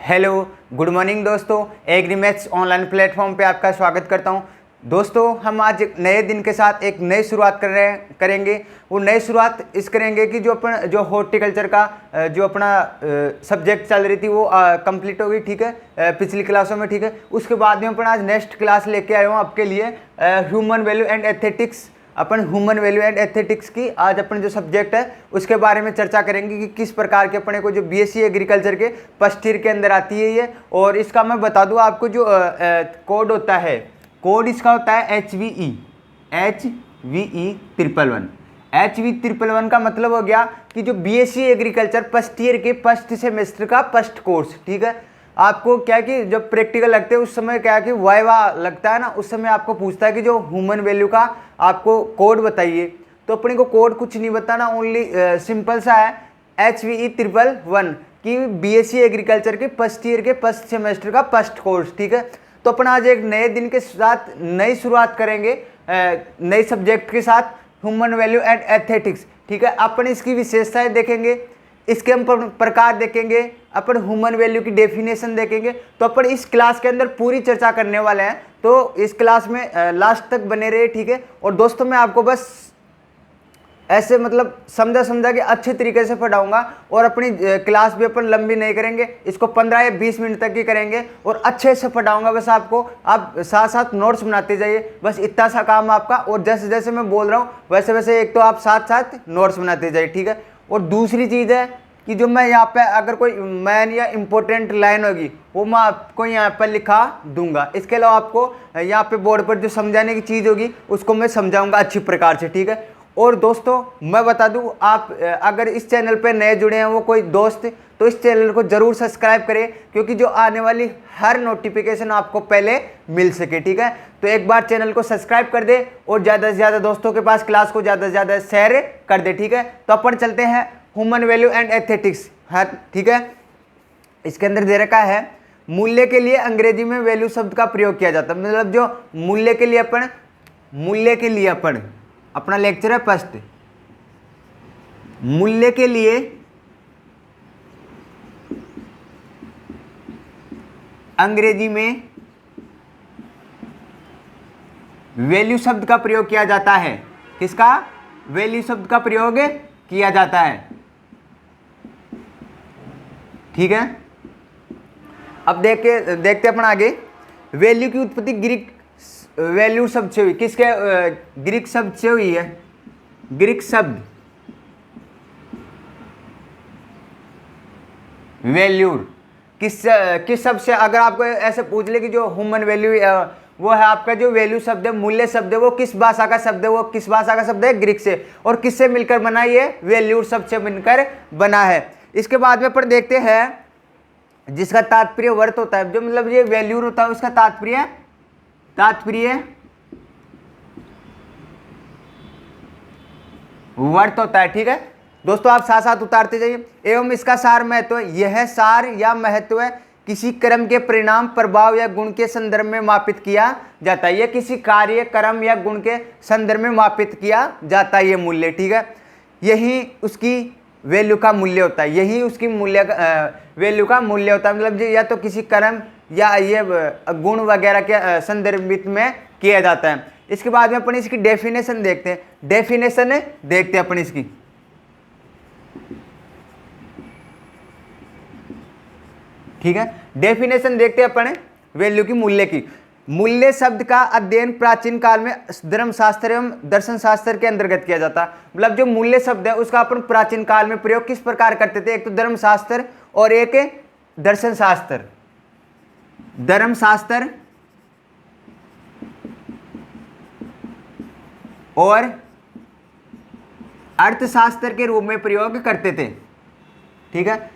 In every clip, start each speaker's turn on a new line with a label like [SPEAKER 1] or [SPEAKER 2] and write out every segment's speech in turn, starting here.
[SPEAKER 1] Hello, good morning दोस्तों। एग्रीमैथ्स online platform पे आपका स्वागत करता हूं। दोस्तों, हम आज एक नए दिन के साथ एक नई शुरुआत करेंगे। वो नई शुरुआत इस करेंगे कि जो हॉर्टिकल्चर का जो अपना सब्जेक्ट चल रही थी वो कंप्लीट हो गई, ठीक है, पिछली क्लासों में, ठीक है। उसके बाद में अपन आज नेक्स्ट क्लास लेके आए हूँ आपके लिए, human value and aesthetics. Upon human value and aesthetics की आज अपन जो सब्जेक्ट है उसके बारे में चर्चा करेंगे कि किस प्रकार के अपने को जो बीएससी एग्रीकल्चर के फर्स्ट ईयर के अंदर आती है ये। और इसका मैं बता दूं आपको, जो कोड होता है, कोड इसका होता है HVE 1111। HV1111 का मतलब हो गया कि जो बीएससी एग्रीकल्चर फर्स्ट ईयर के फर्स्ट सेमेस्टर का फर्स्ट कोर्स, ठीक है। आपको क्या कि जब प्रैक्टिकल लगते हैं उस समय क्या कि वाइवा लगता है ना, उस समय आपको पूछता है कि जो ह्यूमन वैल्यू का आपको कोड बताइए। तो अपने को कोड कुछ नहीं बताना, ओनली सिंपल सा है HVE1111 कि बीएससी एग्रीकल्चर के फर्स्ट ईयर के फर्स्ट सेमेस्टर का फर्स्ट कोर्स, ठीक है। तो अपन आज एक नए दिन के साथ नई शुरुआत करेंगे, नए सब्जेक्ट के साथ, ह्यूमन वैल्यू एंड एथेटिक्स, ठीक है। अपन इसकी विशेषताएं देखेंगे, इसके हम प्रकार देखेंगे, अपन ह्यूमन वैल्यू की डेफिनेशन देखेंगे। तो अपन इस क्लास के अंदर पूरी चर्चा करने वाले हैं, तो इस क्लास में लास्ट तक बने रहे, ठीक है। और दोस्तों, मैं आपको बस ऐसे मतलब समझा के अच्छे तरीके से पढ़ाऊंगा, और अपनी क्लास भी अपन लंबी नहीं करेंगे, इसको 15 या 20 मिनट तक ही करेंगे और अच्छे से पढ़ाऊंगा बस आपको। आप साथ साथ नोट्स बनाते जाइए, बस इतना सा काम आपका। और जैसे जैसे मैं बोल रहा हूँ वैसे वैसे एक तो आप साथ साथ नोट्स बनाते जाइए, ठीक है। और दूसरी चीज़ है कि जो मैं यहाँ पे अगर कोई मैन या इम्पोर्टेंट लाइन होगी वो मैं आपको यहाँ पर लिखा दूंगा। इसके अलावा आपको यहाँ पे बोर्ड पर जो समझाने की चीज़ होगी उसको मैं समझाऊंगा अच्छी प्रकार से, ठीक है। और दोस्तों, मैं बता दूं, आप अगर इस चैनल पे नए जुड़े हैं वो कोई दोस्त, तो इस चैनल को जरूर सब्सक्राइब करें, क्योंकि जो आने वाली हर नोटिफिकेशन आपको पहले मिल सके, ठीक है। तो एक बार चैनल को सब्सक्राइब कर दे और ज़्यादा से ज़्यादा दोस्तों के पास क्लास को ज़्यादा से ज़्यादा शेयर कर दे, ठीक है। तो अपन चलते हैं ह्यूमन वैल्यू एंड एथेटिक्स, हाँ, ठीक है। इसके अंदर दे रखा है, मूल्य के लिए अंग्रेजी में वैल्यू शब्द का प्रयोग किया जाता है। मतलब जो मूल्य के लिए अपन अपना लेक्चर है फर्स्ट, मूल्य के लिए अंग्रेजी में वैल्यू शब्द का प्रयोग किया जाता है। किसका? वैल्यू शब्द का प्रयोग किया जाता है, ठीक है। अब देखते अपन आगे। वैल्यू की उत्पत्ति ग्रीक वैल्यू शब्द से हुई। किसके? ग्रीक शब्द से हुई है। ग्रीक शब्द वैल्यूर किस शब्द से? अगर आपको ऐसे पूछ ले कि जो ह्यूमन वैल्यू वो है आपका जो वैल्यू शब्द है, मूल्य शब्द है, वो किस भाषा का शब्द है? वो किस भाषा का शब्द है? ग्रीक से। और किससे मिलकर बना? ये वैल्यूर शब्द से मिलकर बना है। इसके बाद में अपन देखते हैं जिसका तात्पर्य वर्त होता है। जो मतलब ये वैल्यूर होता है उसका तात्पर्य वर्त होता है, ठीक है। दोस्तों, आप साथ साथ उतारते जाइए। एवं इसका सार महत्व, यह सार या महत्व किसी कर्म के परिणाम, प्रभाव या गुण के संदर्भ में मापित किया जाता है। यह किसी कार्य, कर्म या गुण के संदर्भ में मापित किया जाता है ये मूल्य, ठीक है। यही उसकी वैल्यू का मूल्य होता है। यही उसकी वैल्यू का मूल्य होता है। मतलब या तो किसी कर्म या ये गुण वगैरह के संदर्भित में किया जाता है। इसके बाद में अपन इसकी डेफिनेशन देखते हैं। अपन इसकी, ठीक है, डेफिनेशन देखते हैं अपन वैल्यू की, मूल्य की। मूल्य शब्द का अध्ययन प्राचीन काल में धर्मशास्त्र एवं दर्शन शास्त्र के अंतर्गत किया जाता। मतलब जो मूल्य शब्द है उसका अपन प्राचीन काल में प्रयोग किस प्रकार करते थे? एक तो धर्मशास्त्र और एक दर्शन शास्त्र। धर्मशास्त्र और अर्थशास्त्र के रूप में प्रयोग करते थे, ठीक है।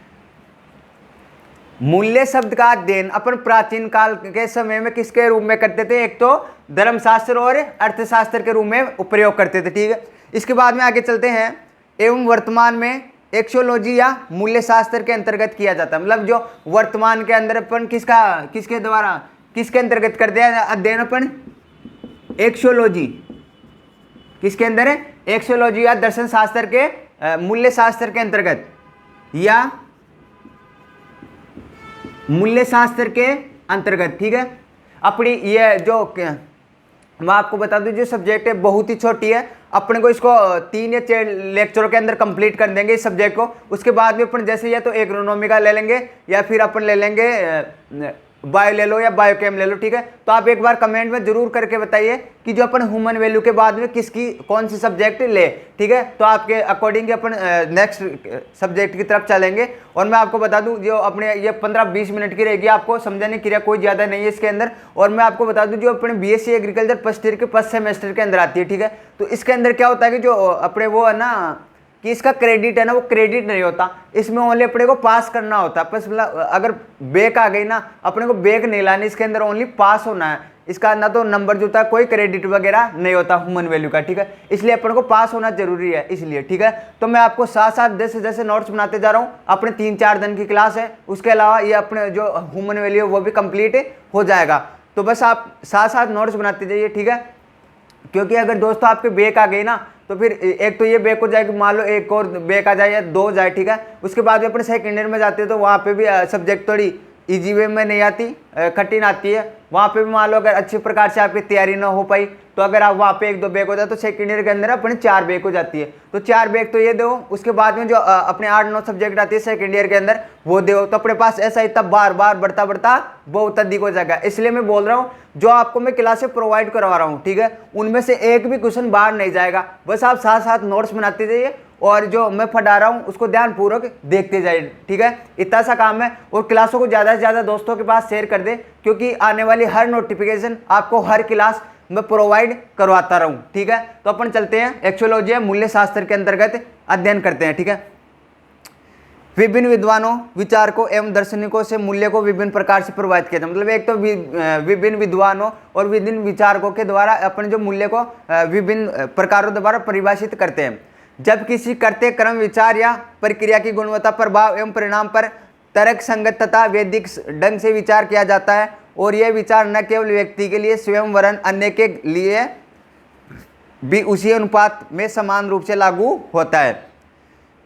[SPEAKER 1] मूल्य शब्द का अध्ययन अपन प्राचीन काल के समय में किसके रूप में करते थे? एक तो धर्मशास्त्र और अर्थशास्त्र के रूप में प्रयोग करते थे, ठीक है। इसके बाद में आगे चलते हैं। एवं वर्तमान में एक्सोलॉजी या मूल्य शास्त्र के अंतर्गत किया जाता है। मतलब जो वर्तमान के अंदर अपन किसके द्वारा किसके अंतर्गत करते हैं अध्ययन? अपन एक्सोलॉजी, किसके अंदर है? एक्सोलॉजी या दर्शन शास्त्र के मूल्य शास्त्र के अंतर्गत या मूल्य शास्त्र के अंतर्गत, ठीक है। अपनी ये जो मैं आपको बता दूं, जो सब्जेक्ट है बहुत ही छोटी है, अपने को इसको 3 या 4 लेक्चरों के अंदर कंप्लीट कर देंगे इस सब्जेक्ट को। उसके बाद में अपन जैसे या तो एग्रोनॉमी का ले लेंगे या फिर अपन ले लेंगे बायो ले लो या बायोकेम ले लो, ठीक है। तो आप एक बार कमेंट में जरूर करके बताइए कि जो अपन ह्यूमन वैल्यू के बाद में किसकी कौन सी सब्जेक्ट ले, ठीक है। तो आपके अकॉर्डिंग अपन नेक्स्ट सब्जेक्ट की तरफ चलेंगे। और मैं आपको बता दूं, जो अपने ये 15-20 मिनट की रहेगी, आपको समझाने की क्रिया कोई ज़्यादा नहीं है इसके अंदर। और मैं आपको बता दूं, जो अपने बीएससी एग्रीकल्चर फर्स्ट ईयर के फर्स्ट सेमेस्टर के अंदर आती है, ठीक है। तो इसके अंदर क्या होता है कि जो अपने वो है ना कि इसका क्रेडिट है ना, वो क्रेडिट नहीं होता, इसमें ओनली अपने को पास करना होता है। बस अगर बैक आ गई ना, अपने को बैक नहीं लानी, इसके अंदर ओनली पास होना है। इसका ना तो नंबर जो होता है कोई क्रेडिट वगैरह नहीं होता ह्यूमन वैल्यू का, ठीक है। इसलिए अपने को पास होना जरूरी है, इसलिए, ठीक है। तो मैं आपको साथ साथ जैसे जैसे नोट्स बनाते जा रहा हूँ, अपने 3-4 दिन की क्लास है, उसके अलावा ये अपने जो ह्यूमन वैल्यू है वो भी कंप्लीट हो जाएगा। तो बस आप साथ साथ नोट्स बनाते जाइए, ठीक है। क्योंकि अगर दोस्तों आपके बैक आ गई ना, तो फिर एक तो ये बैक हो जाएगी, मान लो एक और बैक आ जाए या 2 जाए, ठीक है। उसके बाद में अपने सेकेंड ईयर में जाते हैं तो वहाँ पे भी सब्जेक्ट थोड़ी इजी वे में नहीं आती, कठिन आती है। वहाँ पे भी मान लो अगर अच्छी प्रकार से आपकी तैयारी ना हो पाई, तो अगर आप वहाँ पे 1-2 बैक हो जाए तो सेकेंड ईयर के अंदर अपने 4 बैक हो जाती है। तो 4 बैक तो ये दो, उसके बाद में जो अपने 8-9 सब्जेक्ट आती है सेकेंड ईयर के अंदर वो दो, तो अपने पास ऐसा ही तब बार बार बढ़ता बढ़ता बहुत अधिक हो जाएगा। इसलिए मैं बोल रहा हूँ, जो आपको मैं क्लासेस प्रोवाइड करवा रहा हूँ, ठीक है, उनमें से एक भी क्वेश्चन बाहर नहीं जाएगा। बस आप साथ साथ नोट्स बनाते जाइए और जो मैं पढ़ा रहा हूँ उसको ध्यानपूर्वक देखते जाइए, ठीक है। इतना सा काम है। और क्लासों को ज़्यादा से ज़्यादा दोस्तों के पास शेयर कर दे, क्योंकि आने वाली हर नोटिफिकेशन आपको हर क्लास मैं प्रोवाइड करवाता रहूँ, ठीक है। तो अपन चलते हैं, एक्सोलॉजी मूल्य शास्त्र के अंतर्गत अध्ययन करते हैं, ठीक है। विभिन्न विद्वानों, विचारकों एवं दार्शनिकों से मूल्य को विभिन्न प्रकार से प्रभावित किया जाता है। मतलब एक तो विभिन्न विद्वानों और विभिन्न विचारकों के द्वारा अपने जो मूल्य को विभिन्न प्रकारों द्वारा परिभाषित करते हैं। जब किसी करते क्रम, विचार या प्रक्रिया की गुणवत्ता, प्रभाव एवं परिणाम पर तर्क संगत तथा वैदिक ढंग से विचार किया जाता है, और यह विचार न केवल व्यक्ति के लिए स्वयं वरन अन्य के लिए भी उसी अनुपात में समान रूप से लागू होता है।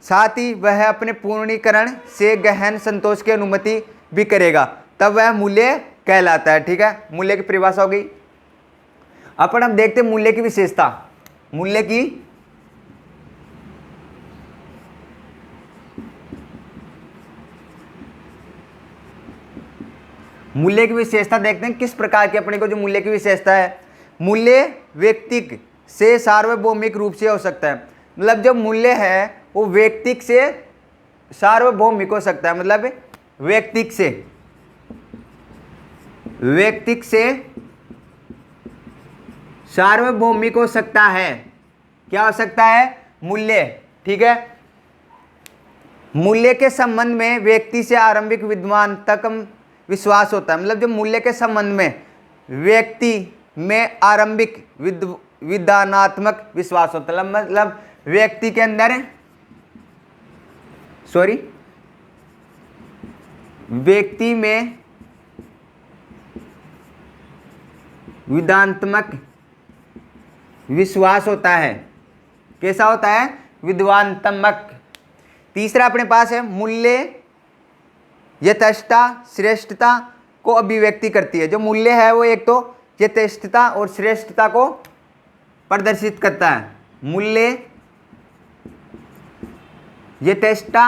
[SPEAKER 1] साथ ही वह अपने पूर्णीकरण से गहन संतोष की अनुमति भी करेगा, तब वह मूल्य कहलाता है, ठीक है। मूल्य की परिभाषा हो गई। अपन हम देखते हैं मूल्य की विशेषता। मूल्य की विशेषता देखते हैं किस प्रकार की अपने को जो मूल्य की विशेषता है। मूल्य व्यक्तिक से सार्वभौमिक रूप से हो सकता है। मतलब जो मूल्य है वो व्यक्तिक से सार्वभौमिक हो सकता है। मतलब व्यक्तिक से सार्वभौमिक हो सकता है। क्या हो सकता है? मूल्य, ठीक है। मूल्य के संबंध में व्यक्ति से आरंभिक विद्वान तक विश्वास होता है। मतलब जो मूल्य के संबंध में व्यक्ति में आरंभिक विधानात्मक विश्वास होता है। मतलब व्यक्ति के अंदर व्यक्ति में विधानात्मक विश्वास होता है। कैसा होता है? विद्वानात्मक। तीसरा अपने पास है मूल्य यथेष्टता, श्रेष्ठता को अभिव्यक्ति करती है। जो मूल्य है वो एक तो यथेष्टता और श्रेष्ठता को प्रदर्शित करता है। मूल्य यथेष्टता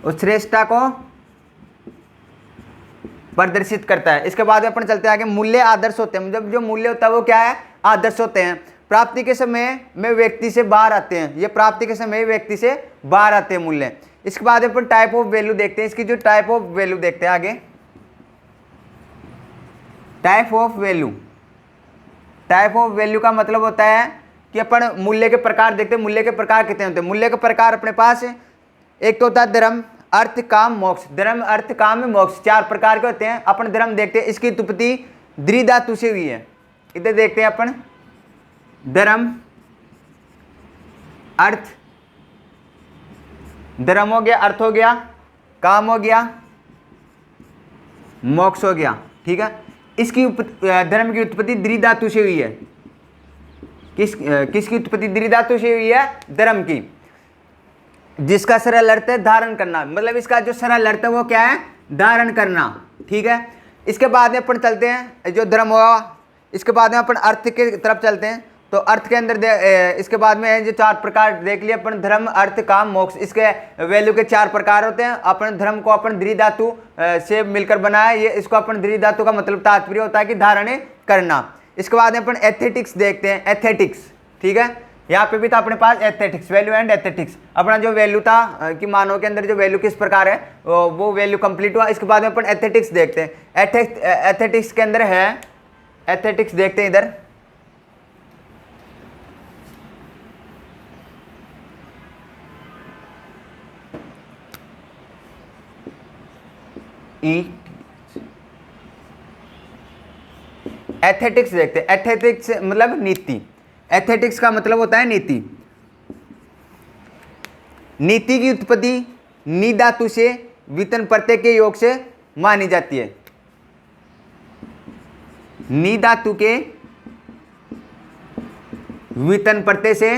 [SPEAKER 1] और श्रेष्ठता को प्रदर्शित करता है। इसके बाद अपन चलते हैं आगे। मूल्य आदर्श होते हैं। जब जो मूल्य होता है वो क्या है? आदर्श होते हैं। प्राप्ति के समय में व्यक्ति से बाहर आते हैं। ये प्राप्ति के समय व्यक्ति से बाहर आते हैं मूल्य। इसके बाद अपन टाइप ऑफ वैल्यू देखते हैं। इसकी जो टाइप ऑफ वैल्यू देखते हैं आगे। टाइप ऑफ वैल्यू का मतलब होता है कि अपन मूल्य के प्रकार देखते हैं। मूल्य के प्रकार कितने होते हैं? मूल्य के प्रकार अपने पास एक तो होता है धर्म, अर्थ, काम, मोक्ष। धर्म, अर्थ, काम, मोक्ष 4 प्रकार के होते हैं। अपन धर्म देखते हैं, इसकी उत्पत्ति द्विधातु से हुई है। इधर देखते हैं अपन धर्म, अर्थ, धर्म हो गया, अर्थ हो गया, काम हो गया, मोक्ष हो गया, ठीक है। इसकी धर्म की उत्पत्ति द्विधातु से हुई है। किसकी उत्पत्ति द्विधातु से हुई है? धर्म की। जिसका सरल अर्थ है धारण करना, मतलब इसका जो सरल अर्थ है वो क्या है, धारण करना। ठीक है, इसके बाद में अपन चलते हैं जो धर्म हुआ, इसके बाद में अपन अर्थ के तरफ चलते हैं। तो अर्थ के अंदर इसके बाद में जो 4 प्रकार देख लिए अपन, धर्म अर्थ काम मोक्ष, इसके वैल्यू के 4 प्रकार होते हैं। अपन धर्म को अपन द्विधातु से मिलकर बनाया, ये इसको अपन द्विधातु का मतलब तात्पर्य होता है कि धारण करना। इसके बाद में अपन एथेटिक्स देखते हैं, एथेटिक्स। ठीक है, यहाँ पे भी था अपने पास एथेटिक्स, वैल्यू एंड एथेटिक्स। अपना जो वैल्यू था कि मानव के अंदर जो वैल्यू किस प्रकार है वो वैल्यू कंप्लीट हुआ। इसके बाद में अपन एथेटिक्स देखते हैं। एथेटिक्स के अंदर है, एथेटिक्स देखते हैं इधर। एथेटिक्स देखते हैं। एथेटिक्स मतलब नीति, एथेटिक्स का मतलब होता है नीति। नीति की उत्पत्ति नी धातु से वितन प्रत्यय के योग से मानी जाती है। नी धातु के वितन प्रत्यय से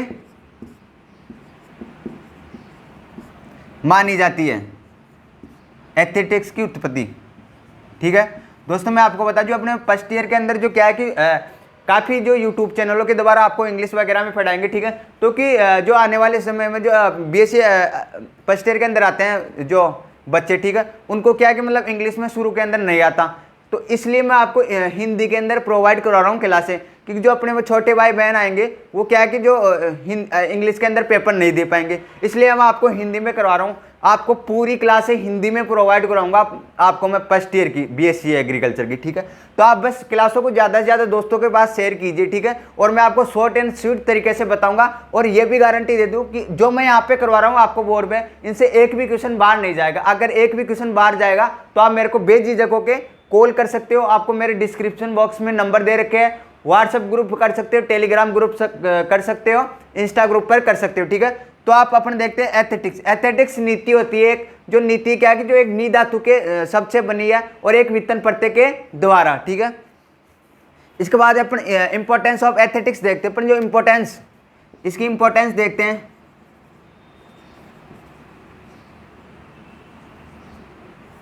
[SPEAKER 1] मानी जाती है एथेटिक्स की उत्पत्ति। ठीक है दोस्तों, मैं आपको बता दूं अपने फर्स्ट ईयर के अंदर जो क्या है कि काफ़ी जो यूट्यूब चैनलों के द्वारा आपको इंग्लिश वगैरह में पढ़ाएंगे। ठीक है, तो कि जो आने वाले समय में जो बीएससी फर्स्ट ईयर के अंदर आते हैं जो बच्चे, ठीक है, उनको क्या है कि मतलब इंग्लिश में शुरू के अंदर नहीं आता, तो इसलिए मैं आपको हिंदी के अंदर प्रोवाइड करवा रहा हूँ क्लासें। क्योंकि जो अपने वो छोटे भाई बहन आएंगे वो क्या है कि जो इंग्लिश के अंदर पेपर नहीं दे पाएंगे, इसलिए मैं आपको हिंदी में करवा रहा हूँ। आपको पूरी क्लासें हिंदी में प्रोवाइड कराऊंगा आपको मैं फर्स्ट ईयर की बीएससी एग्रीकल्चर की। ठीक है, तो आप बस क्लासों को ज़्यादा से ज़्यादा दोस्तों के पास शेयर कीजिए। ठीक है, और मैं आपको शॉर्ट एंड स्वीट तरीके से बताऊंगा, और ये भी गारंटी दे दूँ कि जो मैं यहाँ पे करवा रहा हूँ आपको बोर्ड में, इनसे एक भी क्वेश्चन बाहर नहीं जाएगा। अगर एक भी क्वेश्चन बाहर जाएगा तो आप मेरे को बेझिझक होके कॉल कर सकते हो। आपको मेरे डिस्क्रिप्शन बॉक्स में नंबर दे रखे हैं, व्हाट्सएप ग्रुप कर सकते हो, टेलीग्राम ग्रुप कर सकते हो, इंस्टा ग्रुप पर कर सकते हो। ठीक है, तो आप अपन देखते हैं एथेटिक्स। एथेटिक्स नीति होती है एक, जो नीति क्या है कि जो एक नी धातु के शब्द से बनी है और एक वितन प्रत्यय के द्वारा। ठीक है, इसके बाद अपन इंपॉर्टेंस ऑफ एथेटिक्स देखते हैं। अपन जो इंपॉर्टेंस, इसकी इंपॉर्टेंस देखते हैं।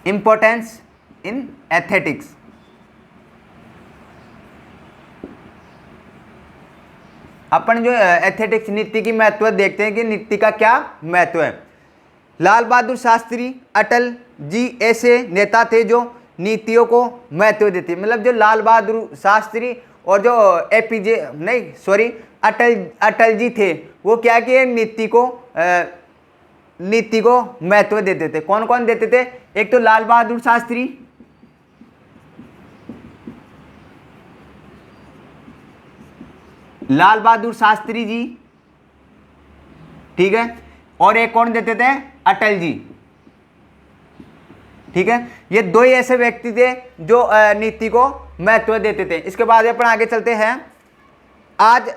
[SPEAKER 1] इंपॉर्टेंस इन एथेटिक्स, अपन जो एथेटिक्स नीति की महत्व देखते हैं कि नीति का क्या महत्व है। लाल बहादुर शास्त्री, अटल जी ऐसे नेता थे जो नीतियों को महत्व देते, मतलब जो लाल बहादुर शास्त्री और जो अटल जी थे, वो क्या कि नीति को महत्व देते थे। कौन कौन देते थे? एक तो लाल बहादुर शास्त्री, लाल बहादुर शास्त्री जी, ठीक है, और एक कौन देते थे? अटल जी। ठीक है, ये दो ही ऐसे व्यक्ति थे जो नीति को महत्व देते थे। इसके बाद अपन आगे चलते हैं। आज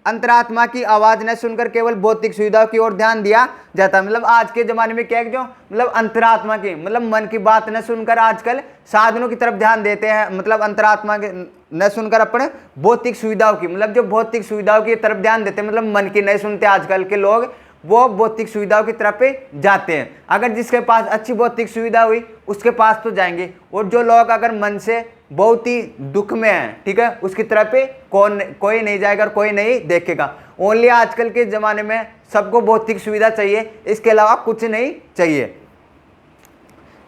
[SPEAKER 1] अंतरात्मा की आवाज न सुनकर केवल भौतिक सुविधाओं की ओर ध्यान दिया जाता, मतलब आज के जमाने में क्या है जो मतलब अंतरात्मा की, मतलब मन की बात न सुनकर आजकल साधनों की तरफ ध्यान देते हैं। मतलब अंतरात्मा के न सुनकर अपने भौतिक सुविधाओं की, मतलब जो भौतिक सुविधाओं की तरफ ध्यान देते हैं, मतलब मन की नहीं सुनते आजकल के लोग, वो भौतिक सुविधाओं की तरफ पे जाते हैं। अगर जिसके पास अच्छी भौतिक सुविधा हुई उसके पास तो जाएंगे, और जो लोग अगर मन से बहुत ही दुख में है, ठीक है, उसकी तरफ पे कोई नहीं जाएगा और कोई नहीं देखेगा। ओनली आजकल के ज़माने में सबको भौतिक सुविधा चाहिए, इसके अलावा कुछ नहीं चाहिए।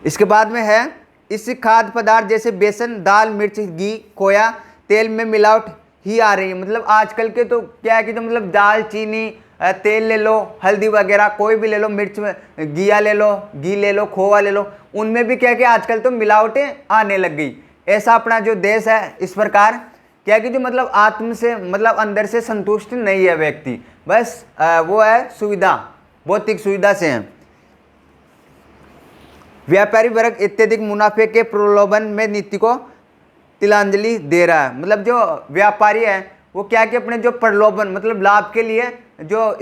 [SPEAKER 1] इसके बाद में है, इस खाद्य पदार्थ जैसे बेसन, दाल, मिर्च, घी, खोया, तेल में मिलावट ही आ रही है। मतलब आजकल के तो क्या है कि जो मतलब दाल, चीनी, तेल ले लो, हल्दी वगैरह कोई भी ले लो, मिर्च में घिया ले लो, घी ले लो, खोवा ले लो, उनमें भी क्या है कि आजकल तो मिलावटें आने लग गई। ऐसा अपना जो देश है इस प्रकार क्या है कि जो मतलब आत्म से, मतलब अंदर से संतुष्ट नहीं है व्यक्ति, बस वो है सुविधा, भौतिक सुविधा से है। व्यापारी वर्ग अत्यधिक मुनाफे के प्रलोभन में नीति को तिलांजलि दे रहा है। मतलब जो व्यापारी है वो क्या कि अपने जो प्रलोभन, मतलब लाभ के लिए जो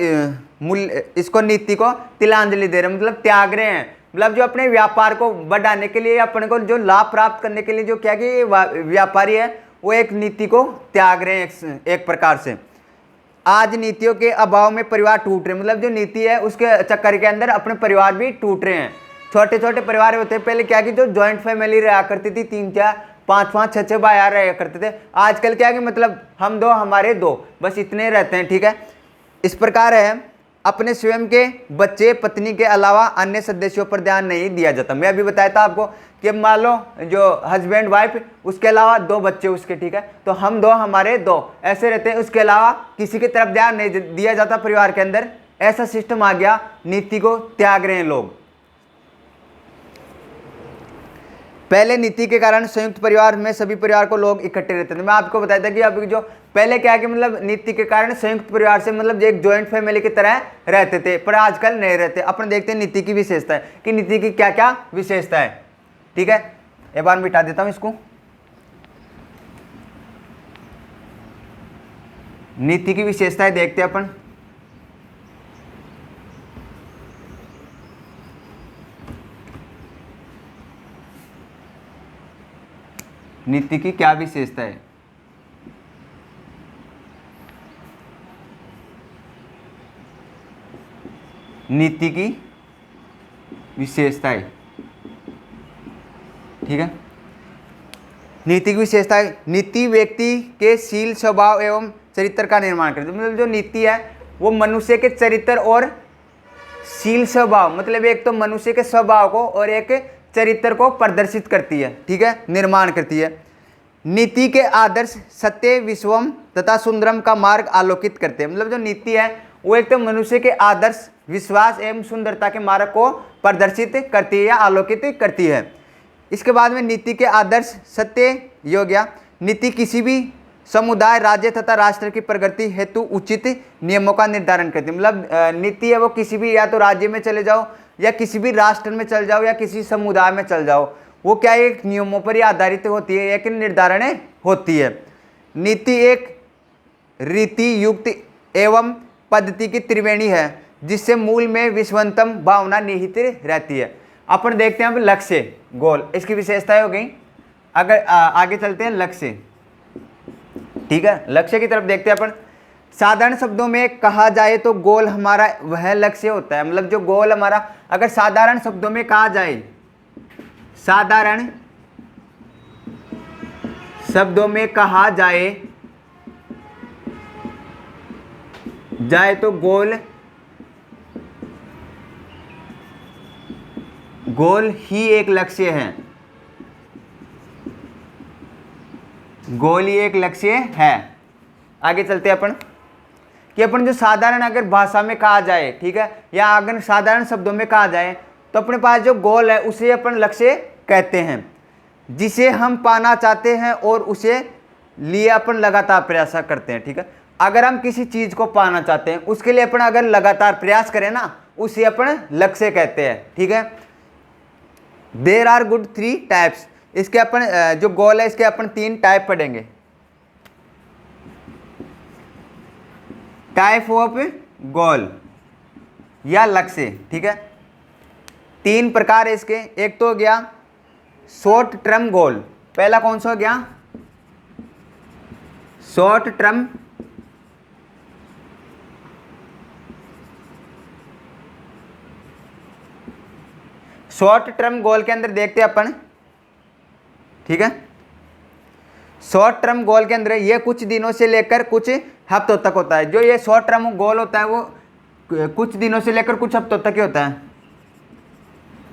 [SPEAKER 1] मूल्य, इसको नीति को तिलांजलि दे रहे हैं, मतलब त्याग रहे हैं। मतलब जो अपने व्यापार को बढ़ाने के लिए, अपने को जो लाभ प्राप्त करने के लिए जो क्या कि व्यापारी है वो एक नीति को त्याग रहे हैं एक प्रकार से। आज नीतियों के अभाव में परिवार टूट रहे, मतलब जो नीति है उसके चक्कर के अंदर अपने परिवार भी टूट रहे हैं। छोटे छोटे परिवार होते हैं, पहले क्या कि जो जॉइंट फैमिली रहा करती थी, 3-4 5-5 6-6 भाई रहा करते थे। आजकल क्या कि मतलब हम दो हमारे दो, बस इतने रहते हैं, ठीक है। इस प्रकार है अपने स्वयं के बच्चे पत्नी के अलावा अन्य सदस्यों पर ध्यान नहीं दिया जाता। मैं अभी बताया था आपको कि मान लो जो हस्बैंड वाइफ उसके अलावा 2 बच्चे उसके, ठीक है, तो हम 2 हमारे 2 ऐसे रहते हैं, उसके अलावा किसी की तरफ ध्यान नहीं दिया जाता परिवार के अंदर। ऐसा सिस्टम आ गया, नीति को त्याग रहे हैं लोग। पहले नीति के कारण संयुक्त परिवार में सभी परिवार को लोग इकट्ठे रहते थे। मैं आपको बताया था कि अभी जो पहले क्या है कि मतलब नीति के कारण संयुक्त परिवार से मतलब एक जॉइंट फैमिली की तरह रहते थे, पर आजकल नहीं रहते। अपन देखते हैं नीति की विशेषता है कि नीति की क्या क्या विशेषता है, ठीक है। एक बार मिटा देता हूं इसको। नीति की विशेषताएं देखते हैं अपन। नीति की क्या विशेषता है? नीति की विशेषताएं, ठीक है। नीति की विशेषताएं, नीति व्यक्ति के शील स्वभाव एवं चरित्र का निर्माण करती है। मतलब जो नीति है वो मनुष्य के चरित्र और शील स्वभाव, मतलब एक तो मनुष्य के स्वभाव को और एक चरित्र को प्रदर्शित करती है, ठीक है, निर्माण करती है। नीति के आदर्श सत्य विश्वम तथा सुंदरम का मार्ग आलोकित करते हैं। मतलब जो नीति है वो एक तो मनुष्य के आदर्श विश्वास एवं सुंदरता के मार्ग को प्रदर्शित करती है या आलोकित करती है। इसके बाद में नीति के आदर्श सत्य योग्य, नीति किसी भी समुदाय राज्य तथा राष्ट्र की प्रगति हेतु उचित नियमों का निर्धारण करती है। मतलब नीति है वो किसी भी, या तो राज्य में चले जाओ या किसी भी राष्ट्र में चल जाओ या किसी समुदाय में चल जाओ, वो क्या एक नियमों पर ही आधारित होती है, एक निर्धारण होती है। नीति एक रीति युक्त एवं पद्धति की त्रिवेणी है जिससे मूल में विश्वंतम भावना निहित रहती है। अपन देखते हैं अब लक्ष्य गोल, इसकी विशेषताएं हो गई। अगर आगे चलते हैं लक्ष्य, ठीक है, लक्ष्य की तरफ देखते हैं अपन। साधारण शब्दों में कहा जाए तो गोल हमारा वह लक्ष्य होता है। मतलब जो गोल हमारा, अगर साधारण शब्दों में कहा जाए, साधारण शब्दों में कहा जाए तो गोल ही एक लक्ष्य है। गोल ही एक लक्ष्य है। आगे चलते हैं अपन कि अपन जो साधारण अगर भाषा में कहा जाए, ठीक है, या अगर साधारण शब्दों में कहा जाए तो अपने पास जो गोल है उसे अपन लक्ष्य कहते हैं, जिसे हम पाना चाहते हैं और उसे लिए अपन लगातार प्रयास करते हैं, ठीक है। अगर हम किसी चीज को पाना चाहते हैं उसके लिए अपन अगर लगातार प्रयास करें ना, उसे अपन लक्ष्य कहते हैं, ठीक है। देयर आर गुड 3 टाइप्स, इसके अपन जो गोल है इसके अपन 3 टाइप पढ़ेंगे। टाइप ऑफ गोल या लक्ष्य, ठीक है, 3 प्रकार है इसके। एक तो हो गया शॉर्ट टर्म गोल। पहला कौन सा हो गया? शॉर्ट टर्म गोल के अंदर देखते हैं अपन, ठीक है। शॉर्ट टर्म गोल के अंदर ये कुछ दिनों से लेकर कुछ हफ्तों तक होता है। जो ये शॉर्ट टर्म गोल होता है वो कुछ दिनों से लेकर कुछ हफ्तों तक ही होता है।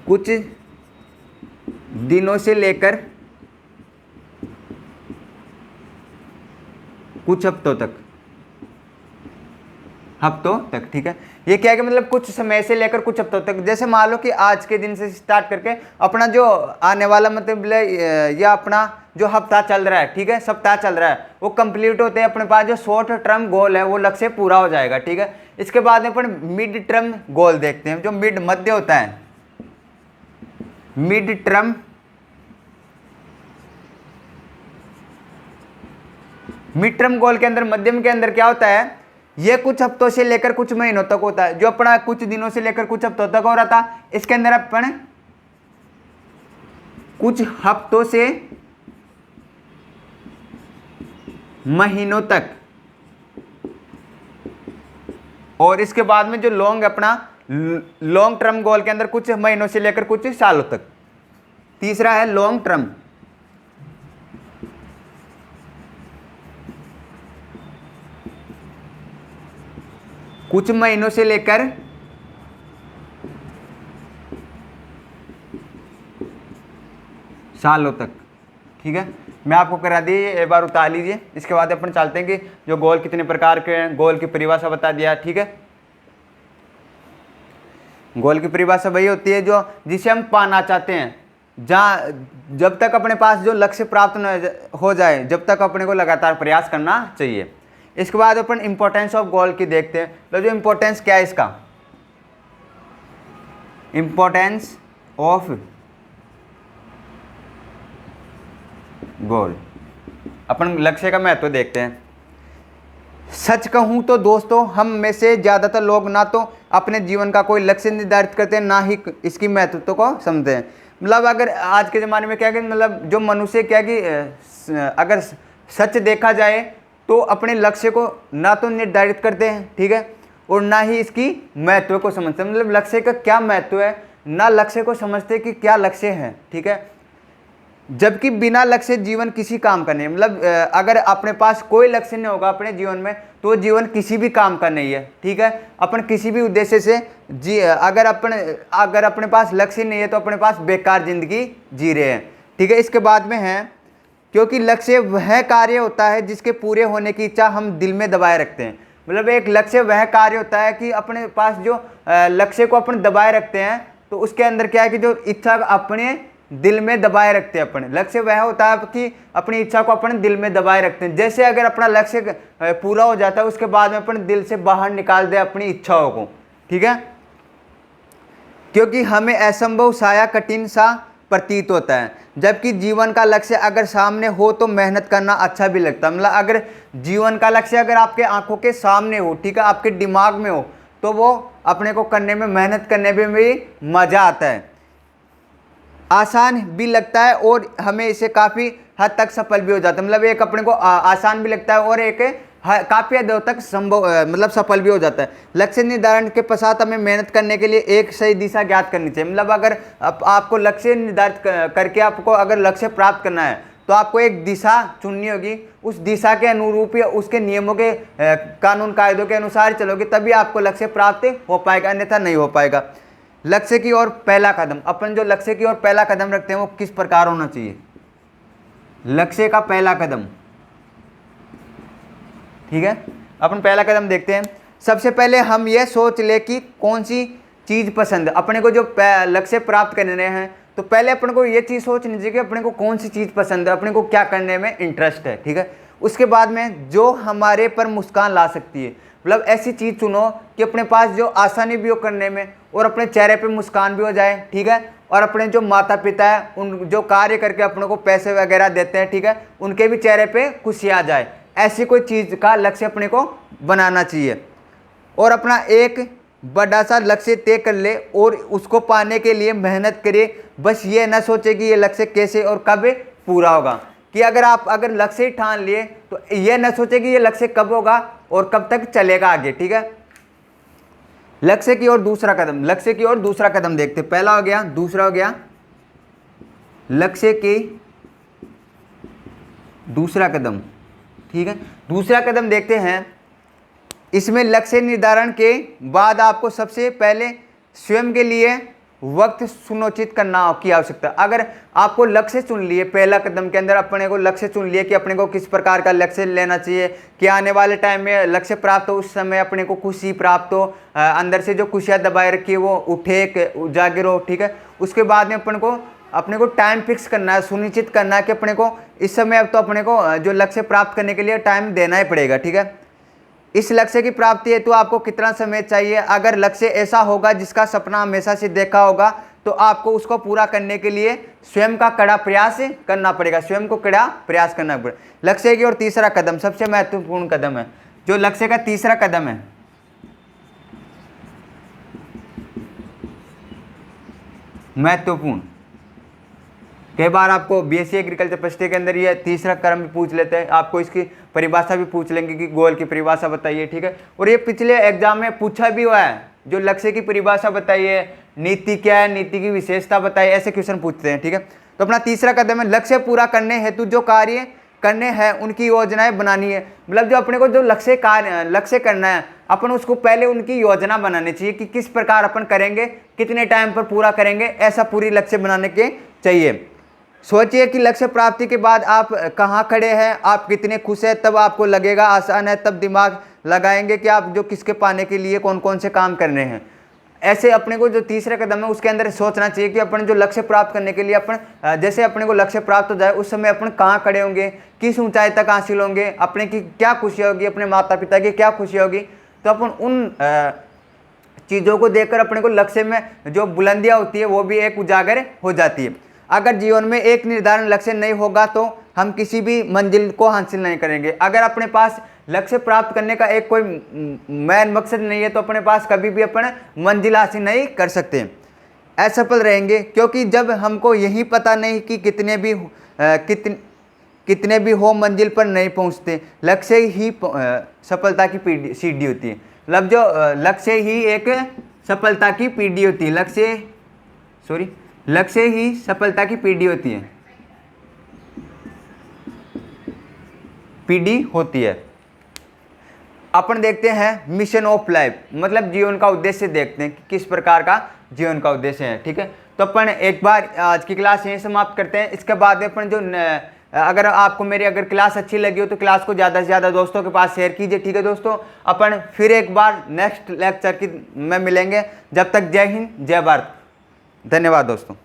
[SPEAKER 1] कुछ दिनों से लेकर कुछ हफ्तों तक, ठीक है। ये क्या है कि मतलब कुछ समय से लेकर कुछ हफ्तों तक। जैसे मान लो कि आज के दिन से स्टार्ट करके अपना जो आने वाला मतलब या अपना जो हफ्ता चल रहा है, ठीक है, सप्ताह चल रहा है, वो कंप्लीट होते हैं अपने पास जो शॉर्ट टर्म गोल है वो लक्ष्य पूरा हो जाएगा, ठीक है। इसके बाद में अपन मिड टर्म गोल देखते हैं, जो मिड मध्य होता है। मिड टर्म गोल के अंदर, मध्यम के अंदर क्या होता है, ये कुछ हफ्तों से लेकर कुछ महीनों तक होता है। जो अपना कुछ दिनों से लेकर कुछ हफ्तों तक हो रहा था, इसके अंदर अपन कुछ हफ्तों से महीनों तक और इसके बाद में जो लॉन्ग अपना लॉन्ग टर्म गोल के अंदर कुछ महीनों से लेकर कुछ सालों तक। तीसरा है लॉन्ग टर्म, कुछ महीनों से लेकर सालों तक। ठीक है, मैं आपको करा दी, एक बार उतार लीजिए। इसके बाद अपन चलते हैं कि जो गोल कितने प्रकार के हैं, गोल की परिभाषा बता दिया। ठीक है, गोल की परिभाषा वही होती है जो जिसे हम पाना चाहते हैं, जहाँ जब तक अपने पास जो लक्ष्य प्राप्त न हो जाए जब तक अपने को लगातार प्रयास करना चाहिए। इसके बाद अपन इंपॉर्टेंस ऑफ गोल की देखते हैं। तो जो इंपॉर्टेंस क्या है इसका, इंपॉर्टेंस ऑफ गोल, अपन लक्ष्य का महत्व देखते हैं। सच कहूं तो दोस्तों, हम में से ज़्यादातर लोग ना तो अपने जीवन का कोई लक्ष्य निर्धारित करते हैं, ना ही इसकी महत्व को समझते हैं। मतलब अगर आज के ज़माने में क्या कि मतलब जो मनुष्य क्या कि अगर सच देखा जाए तो अपने लक्ष्य को ना तो निर्धारित करते हैं, ठीक है, और ना ही इसकी महत्व को समझते हैं। मतलब लक्ष्य का क्या महत्व है, ना लक्ष्य को समझते कि क्या लक्ष्य है। ठीक है, जबकि बिना लक्ष्य जीवन किसी काम का नहीं। मतलब अगर अपने पास कोई लक्ष्य नहीं होगा अपने जीवन में तो जीवन किसी भी काम का नहीं है। ठीक है, अपन किसी भी उद्देश्य से अगर अपने पास लक्ष्य नहीं है तो अपने पास बेकार जिंदगी जी रहे हैं। ठीक है, इसके बाद में है, क्योंकि लक्ष्य वह कार्य होता है जिसके पूरे होने की इच्छा हम दिल में दबाए रखते हैं। मतलब एक लक्ष्य वह कार्य होता है कि अपने पास जो लक्ष्य को अपन दबाए रखते हैं तो उसके अंदर क्या है कि जो इच्छा अपने दिल में दबाए रखते हैं। अपने लक्ष्य वह होता है कि अपनी इच्छा को अपने दिल में दबाए रखते हैं। जैसे अगर अपना लक्ष्य पूरा हो जाता है उसके बाद में अपन दिल से बाहर निकाल दे अपनी इच्छाओं को। ठीक है, क्योंकि हमें असंभव सा या कठिन सा प्रतीत होता है, जबकि जीवन का लक्ष्य अगर सामने हो तो मेहनत करना अच्छा भी लगता है। मतलब अगर जीवन का लक्ष्य अगर आपके आंखों के सामने हो, ठीक है, आपके दिमाग में हो, तो वो अपने को करने में, मेहनत करने में भी मजा आता है, आसान भी लगता है और हमें इसे काफ़ी हद तक सफल भी हो जाता है। मतलब एक अपने को आसान भी लगता है और एक काफ़ी हद तक संभव मतलब सफल भी हो जाता है। लक्ष्य निर्धारण के पश्चात हमें मेहनत करने के लिए एक सही दिशा ज्ञात करनी चाहिए। मतलब अगर आपको लक्ष्य निर्धारित करके आपको अगर लक्ष्य प्राप्त करना है तो आपको एक दिशा चुननी होगी। उस दिशा के अनुरूप या उसके नियमों के कानून कायदों के अनुसार चलोगे तभी आपको लक्ष्य प्राप्त हो पाएगा, अन्यथा नहीं हो पाएगा। लक्ष्य की ओर पहला कदम, अपन जो लक्ष्य की ओर पहला कदम रखते हैं वो किस प्रकार होना चाहिए। लक्ष्य का पहला कदम, ठीक है, अपन पहला कदम देखते हैं। सबसे पहले हम ये सोच ले कि कौन सी चीज़ पसंद है। अपने को जो लक्ष्य प्राप्त करने हैं तो पहले अपने को ये चीज़ सोचनी चाहिए कि अपने को कौन सी चीज़ पसंद है, अपने को क्या करने में इंटरेस्ट है। ठीक है, उसके बाद में जो हमारे पर मुस्कान ला सकती है, मतलब ऐसी चीज़ चुनो कि अपने पास जो आसानी भी हो करने में और अपने चेहरे पे मुस्कान भी हो जाए। ठीक है, और अपने जो माता पिता है उन जो कार्य करके अपने को पैसे वगैरह देते हैं, ठीक है, उनके भी चेहरे पे खुशी आ जाए। ऐसी कोई चीज़ का लक्ष्य अपने को बनाना चाहिए और अपना एक बड़ा सा लक्ष्य तय कर ले और उसको पाने के लिए मेहनत करे। बस ये ना सोचे कि ये लक्ष्य कैसे और कब पूरा होगा, कि अगर लक्ष्य ही ठान लिए तो ये ना सोचे कि ये लक्ष्य कब होगा और कब तक चलेगा आगे। ठीक है, लक्ष्य की ओर दूसरा कदम, लक्ष्य की ओर दूसरा कदम देखते, पहला हो गया, दूसरा हो गया लक्ष्य की दूसरा कदम। ठीक है, दूसरा कदम देखते हैं। इसमें लक्ष्य निर्धारण के बाद आपको सबसे पहले स्वयं के लिए वक्त सुनिश्चित करना की आवश्यकता। अगर आपको लक्ष्य चुन लिए, पहला कदम के अंदर अपने को लक्ष्य चुन लिए कि अपने को किस प्रकार का लक्ष्य लेना चाहिए कि आने वाले टाइम में लक्ष्य प्राप्त हो, उस समय अपने को खुशी प्राप्त हो, अंदर से जो खुशियाँ दबाए रखी है वो उठे जागिर हो। ठीक है, उसके बाद में अपने को टाइम फिक्स करना है, सुनिश्चित करना है कि अपने को इस समय अब तो अपने को जो लक्ष्य प्राप्त करने के लिए टाइम देना ही पड़ेगा। ठीक है, इस लक्ष्य की प्राप्ति हेतु आपको कितना समय चाहिए। अगर लक्ष्य ऐसा होगा जिसका सपना हमेशा से देखा होगा तो आपको उसको पूरा करने के लिए स्वयं का कड़ा प्रयास करना पड़ेगा, स्वयं को कड़ा प्रयास करना पड़ेगा। लक्ष्य की ओर तीसरा कदम सबसे महत्वपूर्ण कदम है। जो लक्ष्य का तीसरा कदम है, महत्वपूर्ण, कई बार आपको बीएससी एग्रीकल्चर फर्स्ट ईयर के अंदर ये तीसरा क्रम भी पूछ लेते हैं, आपको इसकी परिभाषा भी पूछ लेंगे कि गोल की परिभाषा बताइए, ठीक है। और ये पिछले एग्जाम में पूछा भी हुआ है, जो लक्ष्य की परिभाषा बताइए, नीति क्या है, नीति की विशेषता बताइए, ऐसे क्वेश्चन पूछते हैं, ठीक है। तो अपना तीसरा कदम है लक्ष्य पूरा करने हेतु जो कार्य करने हैं उनकी योजनाएं बनानी है। मतलब जो अपने को जो लक्ष्य करना है, अपन उसको पहले उनकी योजना बनानी चाहिए कि किस प्रकार अपन करेंगे, कितने टाइम पर पूरा करेंगे, ऐसा पूरी लक्ष्य बनाने के चाहिए। सोचिए कि लक्ष्य प्राप्ति के बाद आप कहाँ खड़े हैं, आप कितने खुश हैं, तब आपको लगेगा आसान है, तब दिमाग लगाएंगे कि आप जो किसके पाने के लिए कौन कौन से काम करने हैं। ऐसे अपने को जो तीसरा कदम है उसके अंदर सोचना चाहिए कि अपन जो लक्ष्य प्राप्त करने के लिए अपन जैसे अपने को लक्ष्य प्राप्त हो जाए उस समय अपन कहाँ खड़े होंगे, किस ऊंचाई तक हासिल होंगे, अपने की क्या खुशी होगी, अपने माता पिता की क्या खुशी होगी। तो अपन उन चीज़ों को देखकर अपने को लक्ष्य में जो बुलंदियाँ होती है वो भी एक उजागर हो जाती है। अगर जीवन में एक निर्धारण लक्ष्य नहीं होगा तो हम किसी भी मंजिल को हासिल नहीं करेंगे। अगर अपने पास लक्ष्य प्राप्त करने का एक कोई मेन मकसद नहीं है तो अपने पास कभी भी अपन मंजिल हासिल नहीं कर सकते, असफल रहेंगे। क्योंकि जब हमको यही पता नहीं कि कितने भी हो मंजिल पर नहीं पहुंचते, लक्ष्य ही सफलता की सीढ़ी होती है। मतलब जो लक्ष्य ही एक सफलता की पीढ़ी होती है, लक्ष्य ही सफलता की पीढ़ी होती है। अपन देखते हैं मिशन ऑफ लाइफ, मतलब जीवन का उद्देश्य देखते हैं कि किस प्रकार का जीवन का उद्देश्य है, ठीक है। तो अपन एक बार आज की क्लास यहीं समाप्त करते हैं। इसके बाद अपन जो अगर आपको मेरी अगर क्लास अच्छी लगी हो तो क्लास को ज़्यादा से ज़्यादा दोस्तों के पास शेयर कीजिए, ठीक है दोस्तों। अपन फिर एक बार नेक्स्ट लेक्चर में मिलेंगे। जब तक जय हिंद जय भारत, धन्यवाद दोस्तों।